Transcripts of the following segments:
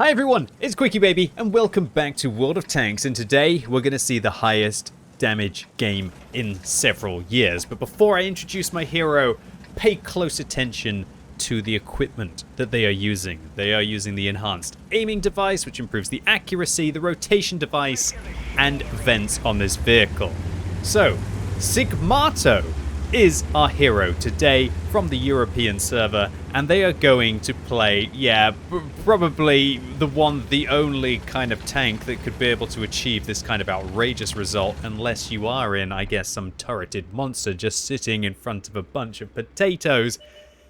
Hi everyone, it's QuickyBaby and welcome back to World of Tanks, and today we're going to see the highest damage game in several years. But before I introduce my hero, pay close attention to the equipment that they are using. They are using the enhanced aiming device, which improves the accuracy, the rotation device, and vents on this vehicle. So, Sigmato is our hero today from the European server, and they are going to play, probably the only kind of tank that could be able to achieve this kind of outrageous result, unless you are in, I guess, some turreted monster just sitting in front of a bunch of potatoes.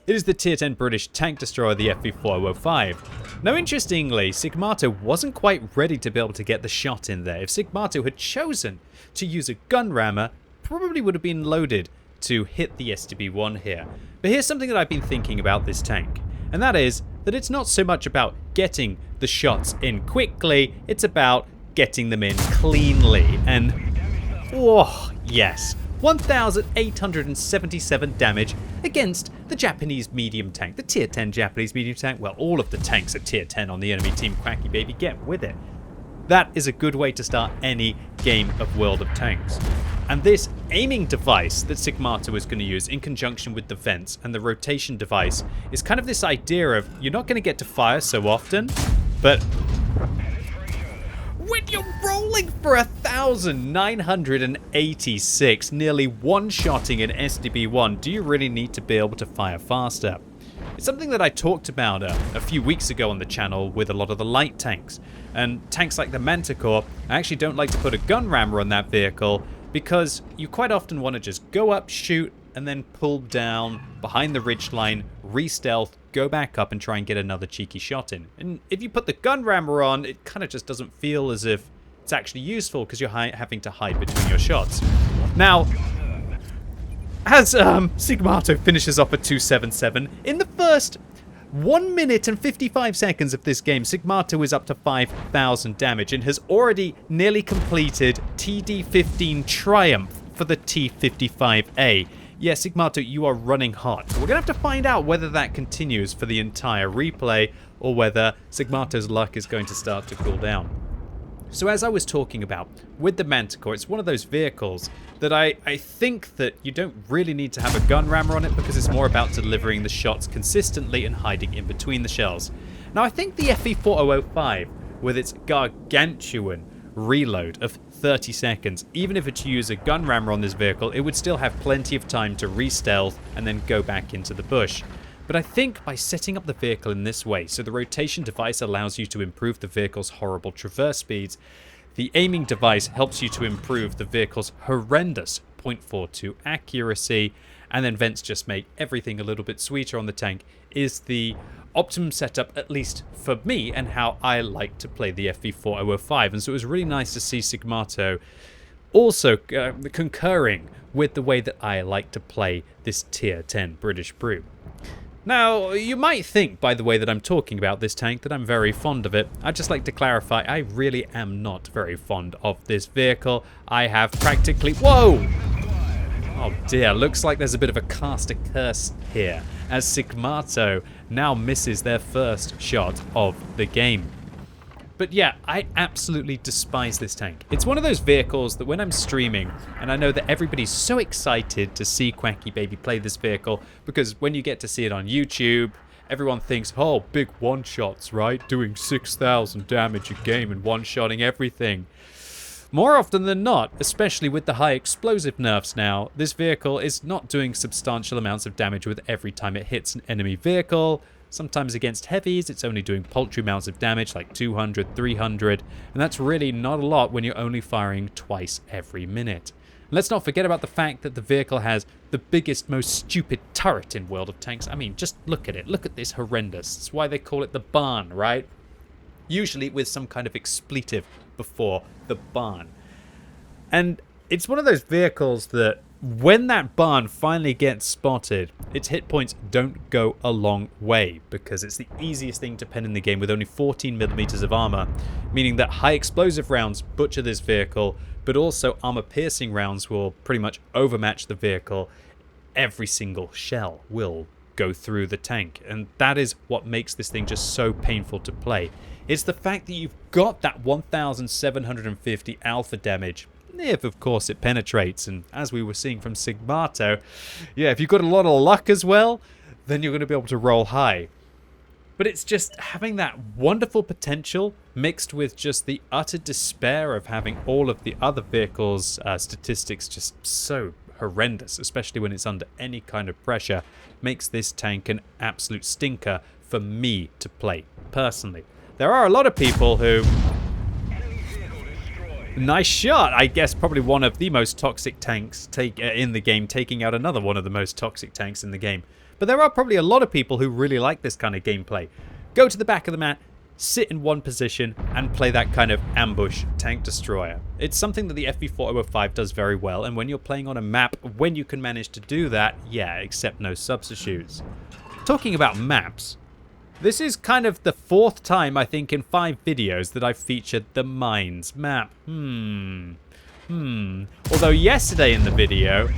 It is the tier 10 British tank destroyer, the FV4005. Now, interestingly, Sigmato wasn't quite ready to be able to get the shot in there. If Sigmato had chosen to use a gun rammer, probably would have been loaded to hit the STB-1 here. But here's something that I've been thinking about this tank, and that is that it's not so much about getting the shots in quickly, it's about getting them in cleanly. And, oh, yes, 1,877 damage against the Japanese medium tank, the tier 10 Japanese medium tank. Well, all of the tanks are tier 10 on the enemy team, QuickyBaby, get with it. That is a good way to start any game of World of Tanks. And this aiming device that Sigmato is going to use in conjunction with the vents and the rotation device is kind of this idea of you're not going to get to fire so often, but when you're rolling for 1,986, nearly one-shotting an STB-1, do you really need to be able to fire faster? It's something that I talked about a few weeks ago on the channel with a lot of the light tanks. And tanks like the Manticore, I actually don't like to put a gun rammer on that vehicle because you quite often want to just go up, shoot, and then pull down behind the ridgeline, re-stealth, go back up and try and get another cheeky shot in. And if you put the gun rammer on, it kind of just doesn't feel as if it's actually useful because you're having to hide between your shots. Now, as Sigmato finishes off at 277, in the first 1 minute and 55 seconds of this game, Sigmato is up to 5,000 damage and has already nearly completed TD15 Triumph for the T55A. Yeah, Sigmato, you are running hot. We're going to have to find out whether that continues for the entire replay or whether Sigmato's luck is going to start to cool down. So as I was talking about, with the Manticore, it's one of those vehicles that I think that you don't really need to have a gun rammer on it because it's more about delivering the shots consistently and hiding in between the shells. Now I think the FV4005, with its gargantuan reload of 30 seconds, even if it's use a gun rammer on this vehicle, it would still have plenty of time to re-stealth and then go back into the bush. But I think by setting up the vehicle in this way, so the rotation device allows you to improve the vehicle's horrible traverse speeds, the aiming device helps you to improve the vehicle's horrendous 0.42 accuracy, and then vents just make everything a little bit sweeter on the tank, is the optimum setup, at least for me, and how I like to play the FV4005. And so it was really nice to see Sigmato also concurring with the way that I like to play this tier 10 British brew. Now, you might think, by the way that I'm talking about this tank, that I'm very fond of it. I'd just like to clarify, I really am not very fond of this vehicle. I have practically... Whoa! Oh dear, looks like there's a bit of a caster curse here, as Sigmato now misses their first shot of the game. But yeah, I absolutely despise this tank. It's one of those vehicles that when I'm streaming, and I know that everybody's so excited to see QuickyBaby play this vehicle, because when you get to see it on YouTube, everyone thinks, oh, big one-shots, right? Doing 6,000 damage a game and one-shotting everything. More often than not, especially with the high explosive nerfs now, this vehicle is not doing substantial amounts of damage with every time it hits an enemy vehicle. Sometimes against heavies, it's only doing paltry amounts of damage, like 200, 300, and that's really not a lot when you're only firing twice every minute. And let's not forget about the fact that the vehicle has the biggest, most stupid turret in World of Tanks. I mean, just look at it. Look at this horrendous. That's why they call it the barn, right? Usually with some kind of expletive before the barn. And it's one of those vehicles that when that barn finally gets spotted, its hit points don't go a long way because it's the easiest thing to pen in the game with only 14mm of armor, meaning that high explosive rounds butcher this vehicle, but also armor piercing rounds will pretty much overmatch the vehicle. Every single shell will go through the tank, and that is what makes this thing just so painful to play. It's the fact that you've got that 1,750 alpha damage. If, of course, it penetrates. And as we were seeing from Sigmato, yeah, if you've got a lot of luck as well, then you're going to be able to roll high. But it's just having that wonderful potential mixed with just the utter despair of having all of the other vehicles' statistics just so horrendous, especially when it's under any kind of pressure, makes this tank an absolute stinker for me to play, personally. There are a lot of people who... Nice shot! I guess probably one of the most toxic tanks in the game, taking out another one of the most toxic tanks in the game. But there are probably a lot of people who really like this kind of gameplay. Go to the back of the map, sit in one position, and play that kind of ambush tank destroyer. It's something that the FV4005 does very well, and when you're playing on a map, when you can manage to do that, yeah, except no substitutes. Talking about maps, this is kind of the 4th time, I think, in 5 videos that I've featured the Mines map. Although yesterday in the video...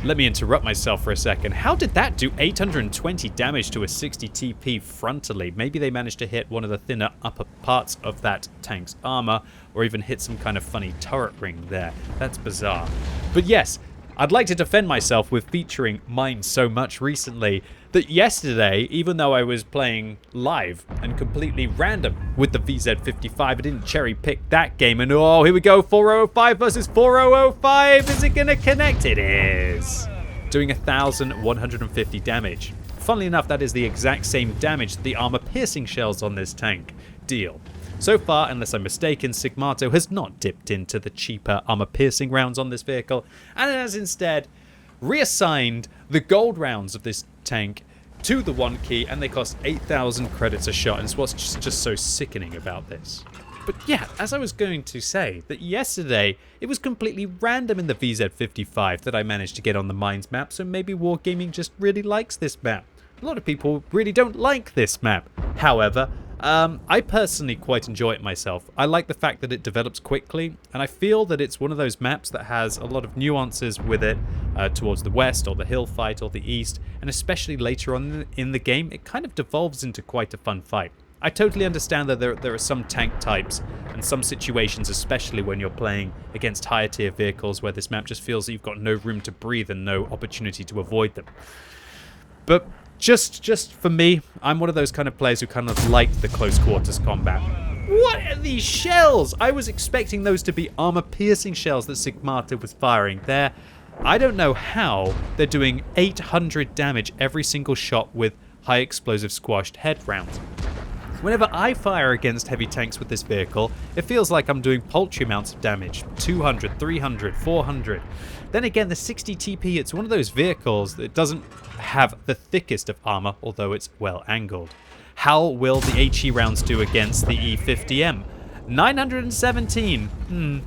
Let me interrupt myself for a second. How did that do 820 damage to a 60 TP frontally? Maybe they managed to hit one of the thinner upper parts of that tank's armor, or even hit some kind of funny turret ring there. That's bizarre. But yes, I'd like to defend myself with featuring mine so much recently that yesterday, even though I was playing live and completely random with the VZ55, I didn't cherry pick that game. And oh, here we go, 4005 versus 4005. Is it going to connect? It is. Doing 1,150 damage. Funnily enough, that is the exact same damage that the armor-piercing shells on this tank deal. So far, unless I'm mistaken, Sigmato has not dipped into the cheaper armor-piercing rounds on this vehicle, and has instead reassigned the gold rounds of this tank to the 1 key, and they cost 8,000 credits a shot, and it's what's just so sickening about this. But yeah, as I was going to say, that yesterday, it was completely random in the VZ55 that I managed to get on the Mines map, so maybe Wargaming just really likes this map. A lot of people really don't like this map. However, I personally quite enjoy it myself. I like the fact that it develops quickly, and I feel that it's one of those maps that has a lot of nuances with it towards the west or the hill fight or the east, and especially later on in the game, it kind of devolves into quite a fun fight. I totally understand that there are some tank types and some situations, especially when you're playing against higher tier vehicles, where this map just feels that you've got no room to breathe and no opportunity to avoid them. But just for me, I'm one of those kind of players who kind of like the close quarters combat. What are these shells? I was expecting those to be armor-piercing shells that Sigmato was firing there. I don't know how they're doing 800 damage every single shot with high explosive squashed head rounds. Whenever I fire against heavy tanks with this vehicle, it feels like I'm doing paltry amounts of damage. 200, 300, 400. Then again, the 60 TP, it's one of those vehicles that doesn't have the thickest of armor, although it's well angled. How will the HE rounds do against the E50M? 917.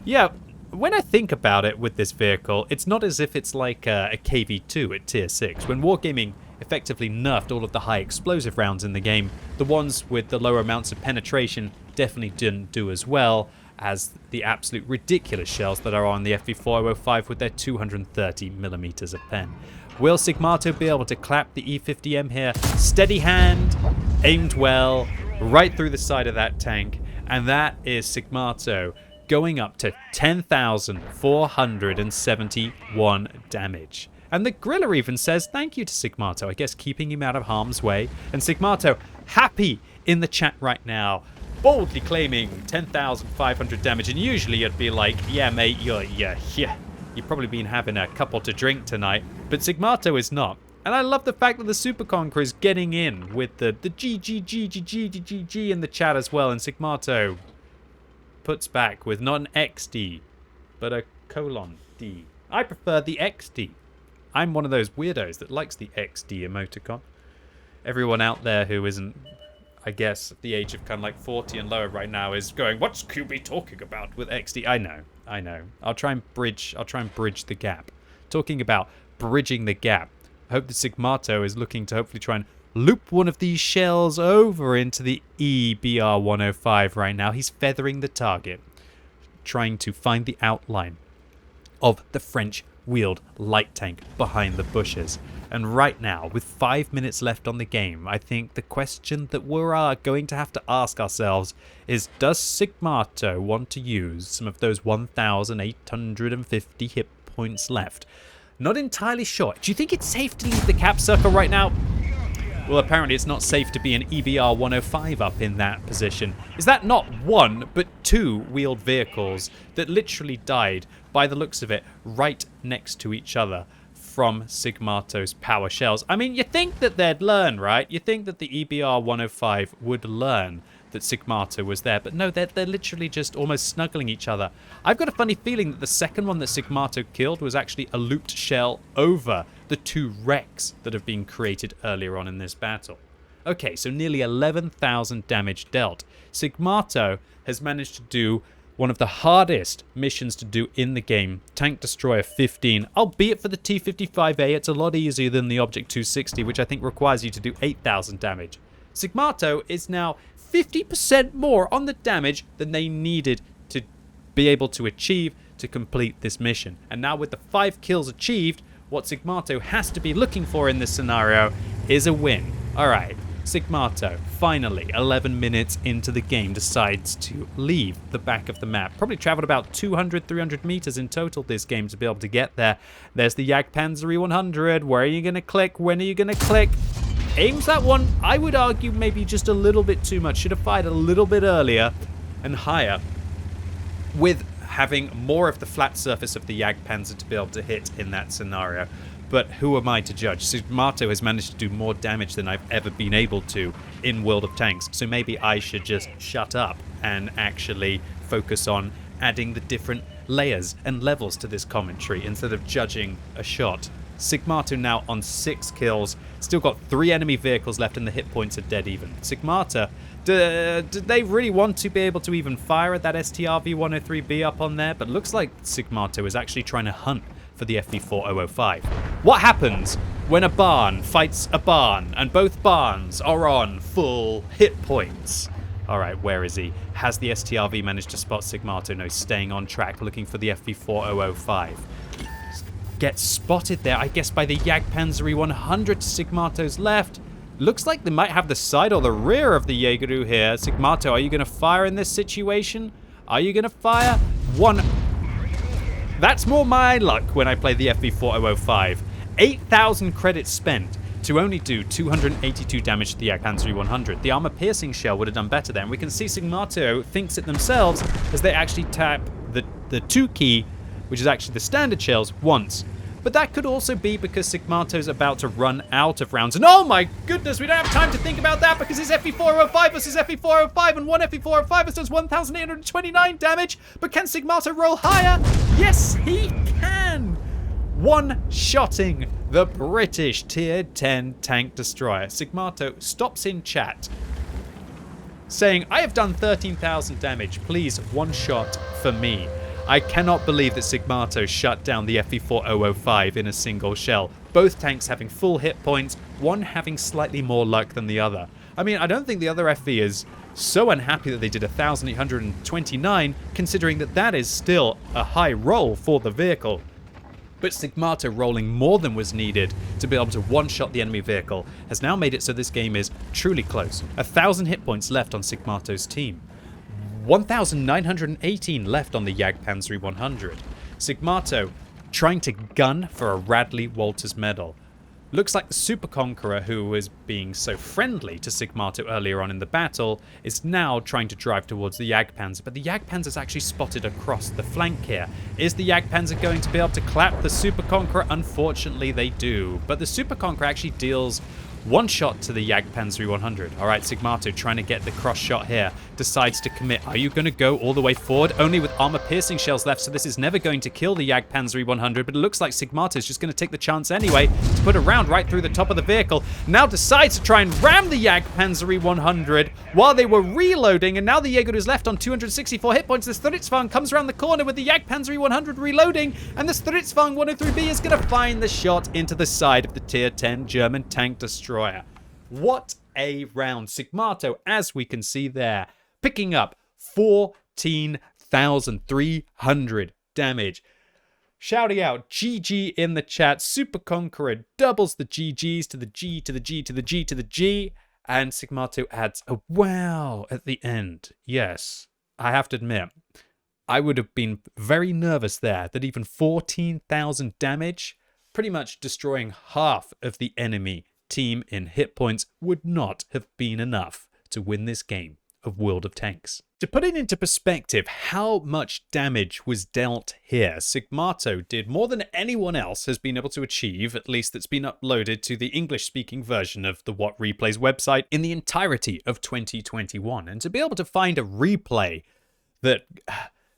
Yeah, when I think about it with this vehicle, it's not as if it's like a KV2 at tier 6. When Wargaming effectively nerfed all of the high explosive rounds in the game, the ones with the lower amounts of penetration definitely didn't do as well as the absolute ridiculous shells that are on the FV4005 with their 230mm of pen. Will Sigmato be able to clap the E50M here? Steady hand, aimed well, right through the side of that tank, and that is Sigmato going up to 10,471 damage. And the Griller even says thank you to Sigmato, I guess keeping him out of harm's way. And Sigmato, happy in the chat right now, boldly claiming 10,500 damage. And usually you'd be like, yeah, mate, you've probably been having a couple to drink tonight. But Sigmato is not. And I love the fact that the Super Conqueror is getting in with the GG in the chat as well. And Sigmato puts back with not an XD, but a :D. I prefer the XD. I'm one of those weirdos that likes the XD emoticon. Everyone out there who isn't, I guess, at the age of kind of like 40 and lower right now is going, what's QB talking about with XD? I know. I'll try and bridge the gap. Talking about bridging the gap, I hope that Sigmato is looking to hopefully try and loop one of these shells over into the EBR-105 right now. He's feathering the target, trying to find the outline of the French wheeled light tank behind the bushes. And right now, with 5 minutes left on the game, I think the question that we're going to have to ask ourselves is, does Sigmato want to use some of those 1,850 hit points left? Not entirely sure. Do you think it's safe to leave the cap circle right now? Well, apparently it's not safe to be an EBR 105 up in that position. Is that not one, but two wheeled vehicles that literally died, by the looks of it, right next to each other from Sigmato's power shells? I mean, you think that they'd learn, right? You think that the EBR 105 would learn that Sigmato was there, but no, they're literally just almost snuggling each other. I've got a funny feeling that the second one that Sigmato killed was actually a looped shell over the two wrecks that have been created earlier on in this battle. Okay, so nearly 11,000 damage dealt. Sigmato has managed to do one of the hardest missions to do in the game, Tank Destroyer 15, albeit for the T-55A, it's a lot easier than the Object 260, which I think requires you to do 8,000 damage. Sigmato is now 50% more on the damage than they needed to be able to achieve to complete this mission. And now with the 5 kills achieved, what Sigmato has to be looking for in this scenario is a win. Alright, Sigmato, finally, 11 minutes into the game, decides to leave the back of the map. Probably traveled about 200, 300 meters in total this game to be able to get there. There's the Jagdpanzer 100. Where are you going to click? When are you going to click? Aims that one, I would argue, maybe just a little bit too much. Should have fired a little bit earlier and higher, with having more of the flat surface of the Jagdpanzer to be able to hit in that scenario. But who am I to judge? Sigmato has managed to do more damage than I've ever been able to in World of Tanks, so maybe I should just shut up and actually focus on adding the different layers and levels to this commentary instead of judging a shot. Sigmato now on 6 kills, still got 3 enemy vehicles left and the hit points are dead even. Sigmato, do they really want to be able to even fire at that STRV-103B up on there? But looks like Sigmato is actually trying to hunt for the FV4005. What happens when a barn fights a barn and both barns are on full hit points? Alright, where is he? Has the STRV managed to spot Sigmato? No, staying on track, looking for the FV4005. Gets spotted there, I guess, by the Jagdpanzer 100 to Sigmato's left. Looks like they might have the side or the rear of the Jägeru here. Sigmato, are you going to fire in this situation? Are you going to fire? One. That's more my luck when I play the FV4005. 8,000 credits spent to only do 282 damage to the Jagdpanzer 100. The armor-piercing shell would have done better there. And we can see Sigmato thinks it themselves as they actually tap the 2 key, which is actually the standard shells, once. But that could also be because Sigmato's about to run out of rounds. And oh my goodness, we don't have time to think about that because it's FV4005 versus FV4005, and one FV4005 does 1,829 damage. But can Sigmato roll higher? Yes, he can! One-shotting the British Tier 10 tank destroyer. Sigmato stops in chat saying, I have done 13,000 damage. Please, one shot for me. I cannot believe that Sigmato shut down the FV4005 in a single shell. Both tanks having full hit points, one having slightly more luck than the other. I mean, I don't think the other FV is so unhappy that they did 1,829, considering that that is still a high roll for the vehicle. But Sigmato rolling more than was needed to be able to one-shot the enemy vehicle has now made it so this game is truly close. 1,000 hit points left on Sigmato's team. 1,918 left on the Jagdpanzer 100. Sigmato trying to gun for a Radley Walters medal. Looks like the Super Conqueror, who was being so friendly to Sigmato earlier on in the battle, is now trying to drive towards the Jagdpanzer, but the Jagdpanzer's actually spotted across the flank here. Is the Jagdpanzer going to be able to clap the Super Conqueror? Unfortunately, they do, but the Super Conqueror actually deals one shot to the Jagdpanzer 100. Alright, Sigmato trying to get the cross shot here. Decides to commit. Are you going to go all the way forward? Only with armor-piercing shells left, so this is never going to kill the Jagdpanzer 100, but it looks like Sigmato is just going to take the chance anyway to put a round right through the top of the vehicle. Now decides to try and ram the Jagdpanzer 100 while they were reloading, and now the Jäger is left on 264 hit points. The Stridsvagn comes around the corner with the Jagdpanzer 100 reloading, and the Stridsvagn 103B is going to find the shot into the side of the Tier 10 German tank destroyer. What a round. Sigmato, as we can see there, picking up 14,300 damage. shouting out GG in the chat. Super Conqueror doubles the GGs to the G to the G to the G to the G. And Sigmato adds a wow at the end. Yes, I have to admit, I would have been very nervous there that even 14,000 damage, pretty much destroying half of the enemy team in hit points, would not have been enough to win this game of World of Tanks. To put it into perspective, how much damage was dealt here, Sigmato did more than anyone else has been able to achieve, at least that's been uploaded to the English-speaking version of the What Replays website in the entirety of 2021. And to be able to find a replay that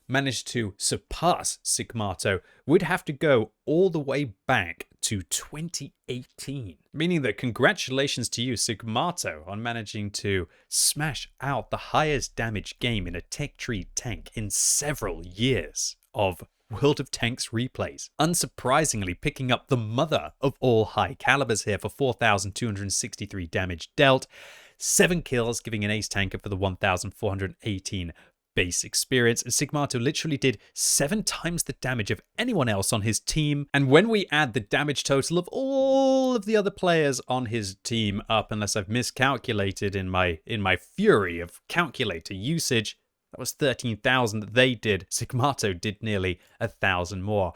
managed to surpass Sigmato would have to go all the way back to 2018. Meaning that congratulations to you, Sigmato, on managing to smash out the highest damage game in a tech tree tank in several years of World of Tanks replays. Unsurprisingly, picking up the mother of all high calibers here for 4,263 damage dealt, 7 kills, giving an ace tanker for the 1,418 base experience, and Sigmato literally did 7 times the damage of anyone else on his team. And when we add the damage total of all of the other players on his team up, unless I've miscalculated in my fury of calculator usage, that was 13,000 that they did. Sigmato did nearly 1,000 more.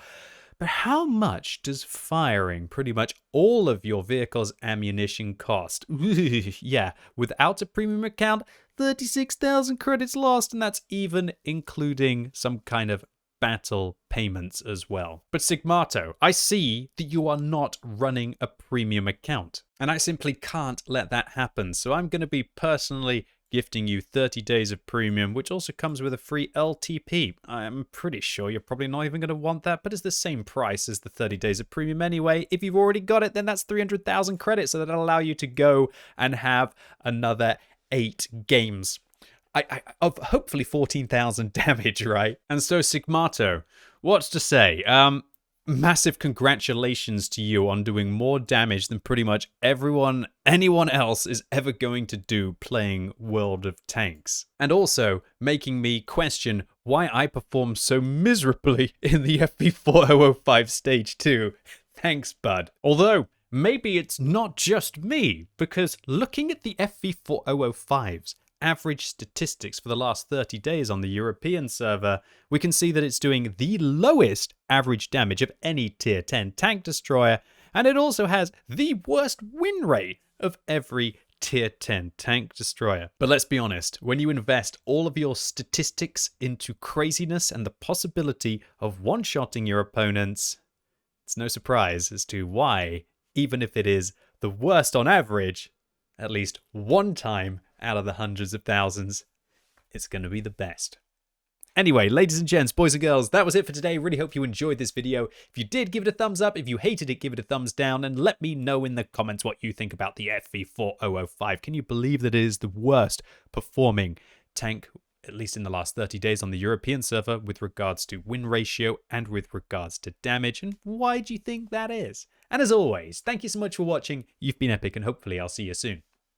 But how much does firing pretty much all of your vehicle's ammunition cost? Yeah, without a premium account, 36,000 credits lost, and that's even including some kind of battle payments as well. But Sigmato, I see that you are not running a premium account, and I simply can't let that happen. So I'm going to be personally gifting you 30 days of premium, which also comes with a free LTP. I'm pretty sure you're probably not even going to want that, but it's the same price as the 30 days of premium anyway. If you've already got it, then that's 300,000 credits, so that'll allow you to go and have another 8 games of hopefully 14,000 damage, right? And so Sigmato, what's to say? Massive congratulations to you on doing more damage than pretty much anyone else is ever going to do playing World of Tanks. And also making me question why I performed so miserably in the FV4005 Stage 2. Thanks, bud. Although, maybe it's not just me, because looking at the FV4005's average statistics for the last 30 days on the European server, we can see that it's doing the lowest average damage of any tier 10 tank destroyer, and it also has the worst win rate of every tier 10 tank destroyer. But let's be honest, when you invest all of your statistics into craziness and the possibility of one-shotting your opponents, it's no surprise as to why, even if it is the worst on average, at least one time out of the hundreds of thousands, it's going to be the best. Anyway, ladies and gents, boys and girls, that was it for today. Really hope you enjoyed this video. If you did, give it a thumbs up. If you hated it, give it a thumbs down. And let me know in the comments what you think about the FV4005. Can you believe that it is the worst performing tank, at least in the last 30 days on the European server, with regards to win ratio and with regards to damage? And why do you think that is? And as always, thank you so much for watching. You've been epic, and hopefully I'll see you soon.